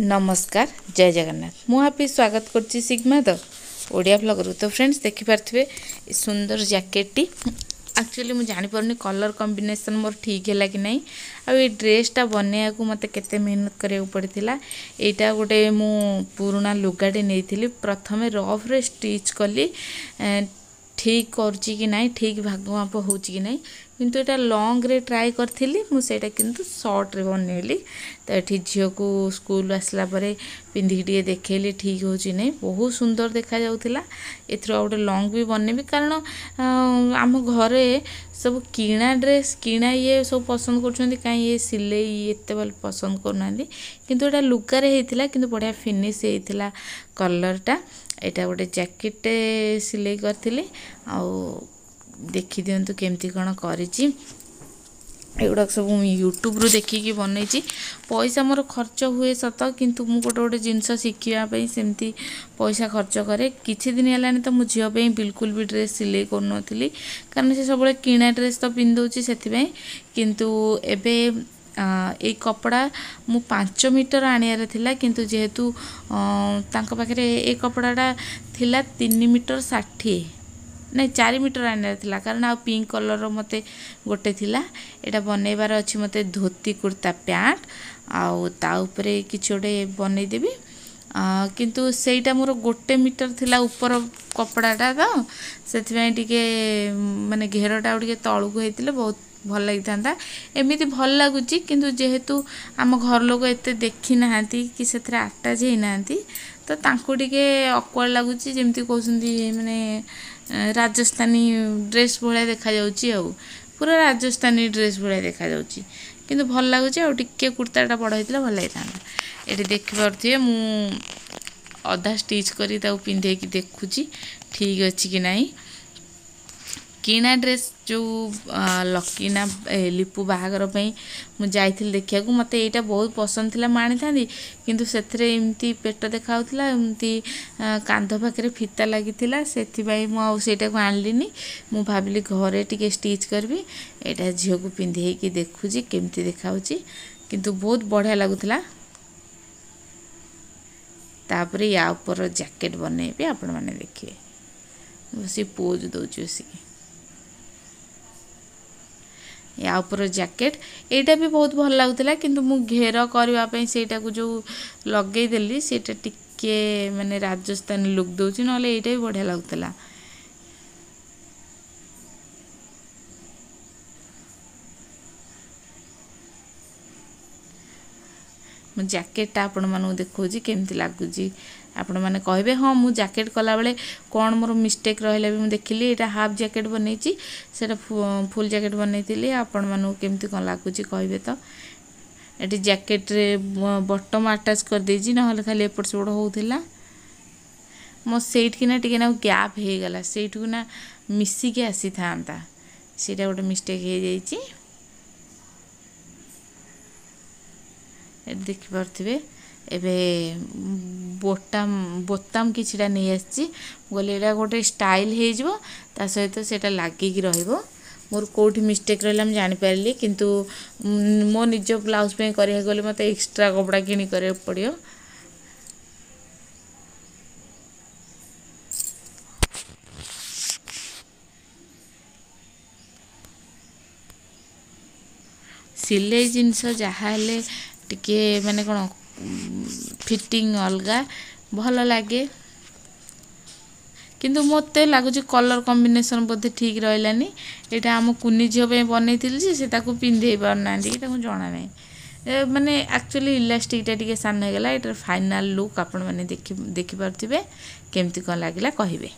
नमस्कार जय जगन्नाथ मु हापी स्वागत करछि सिग्मा द ओडिया ब्लॉगर तो फ्रेंड्स देखि पारथिबे सुंदर जैकेट टी एक्चुअली मु जानि परनी कलर कॉम्बिनेशन मोर ठीक हैला कि नहीं आ ये ड्रेसटा बनैया को मते केते मेहनत करिया पड़िथिला एटा गोटे मु पुराना लुगाटे नेइथिली प्रथमे रफ रे स्टिच कली ठीक करछि कि नहीं ठीक भाग माप होछि कि नहीं किंतु एटा लॉन्ग रे ट्राई करथिली मु सेटा किंतु शॉर्ट रे बनैली तो एठी झियो को स्कूल आसला परे पिंधि टिए देखैली ठीक होछि नहीं बहुत सुंदर देखा जाउथिला एथरो गोटे लॉन्ग भी बनेबी कारण आम घरे सब किणा ड्रेस किणा ये सब पसंद करछन्ती काई ये सिलाई एते बल पसंद करनांदी किंतु एटा लुका रे हेतिला किंतु बढ़िया फिनिश हेतिला कलरटा एटा गोटे जैकेट सिलाई करथिली आ देखि दियंतु केमती कोन करिछि एगुड़ा सब यूट्यूब रु देखिकी बनई पैसा मोर खर्च हुए सत किंतु मु गोटे गोटे जिनस शिखिया सेमती पैसा खर्च करे किछि दिन हेलानी तो मु झियो पे बिल्कुल भी ड्रेस सिलाई करनथली कारण से सब किणा ड्रेस तो पिंधौछि सेथिबे किंतु एबे ए कपड़ा मु 5 मीटर आनियार थिला किंतु जेहेतु तांको पाखरे ए कपड़ाटा थिला 3 मीटर 60 नहीं 4 मीटर आनियार थिला कारण आ पिंक कलर मते गोटे थिला एटा बनैबार अछि मते धोती कुर्ता पैंट आउ ता ऊपरे किछोडे बनै देबी किंतु सेटा मोर गोटे मीटर थिला ऊपर कपड़ाटा तो सेथिबे टिके माने घेरटा टिके तळु को हेतिले बहुत भल लगिता एमती भल लगुच किंतु जेहेतु आम घर लोक एते देखी नाहांती कि सेथरे अटैच हे नाहांती तो तांको टिके ऑकवर्ड लगुच जेमती कहउसंती माने राजस्थानी ड्रेस भलिया देखा जाउची आ पूरा राजस्थानी ड्रेस भलिया देखा जाउची किंतु भल लगुच आ टिके कुर्ताटा बड़ हेतिला भल लगिता एठी देखि परथिए मु अधा स्टिच करी ताऊ पिंधे कि देखुची ठीक अछि कि नहीं किणा ड्रेस जो लकीना लिपु बाहागर मु जाइथिल देखिया को मते एटा बहुत पसंद थिला मानी थांदी किंतु सेथरे एमती पेट देखाउथिला एमती कांध पाखरे फिता लागिथिला सेथि बाई मु आ सेटा को आनलिनी मु भाबिली घरे टिके स्टिच करबी एटा झियो को पिंधे कि देखुजी केमती देखाउची किंतु बहुत बढ़िया लागुथिला तापरे या ऊपर जैकेट बनेबे आपण माने देखिए बसी पोज दोछु सी या ऊपर जैकेट एटा भी बहुत भल लागुतला किंतु मु घेर करबा पई सेटा को जो लगे देली सेटा टिके माने राजस्थानी लुक दोची नले एटा भी बढ़िया लागुतला मु जैकेट आपण मानु देखौजी केमती लागुजी आपण माने कहबे हाँ मु जैकेट कला बेले कौन मोर मिस्टेक रहला भी मु देखिली एटा हाफ जैकेट बनैची सेटा फुल जैकेट बनैतिली आपण मानु केमती कोन लागुची कहबे तो एटी जैकेट रे बॉटम अटैच कर देजी न हले खाली एपट सेपट होउथिला मो सेट किना टिके ना गैप हे गला सेट को ना मिसी के आसी थांता सेटा गोटे मिस्टेक हे जाईची देखि पारथिबे एबे बोताम किछिटा नहीं आसी बोले एटा गोटे स्टाइल हे जिवो ता सहित सेटा लागी कि रहइबो मोर कोठी मिस्टेक रहला हम जानि पारली किंतु मो निज ब्लाउज पे करे गले मते एक्स्ट्रा कपड़ा किनी करे पड़ियो सिलाई जिनस जहा हेले टिके माने कोन फिटिंग अलगा भल लगे किंतु मते लागुची कलर कॉम्बिनेशन बोधे ठीक रहलानी एटा हम कुनी झियो पे बनैतिल जे से ताको पिंधे पार नांदी ताको जाना नै माने एक्चुअली इलास्टिक टा टिके सान हो गेला एटा फाइनल लुक आपण माने देखि पारथिबे केमती कोन लागिला कहिबे।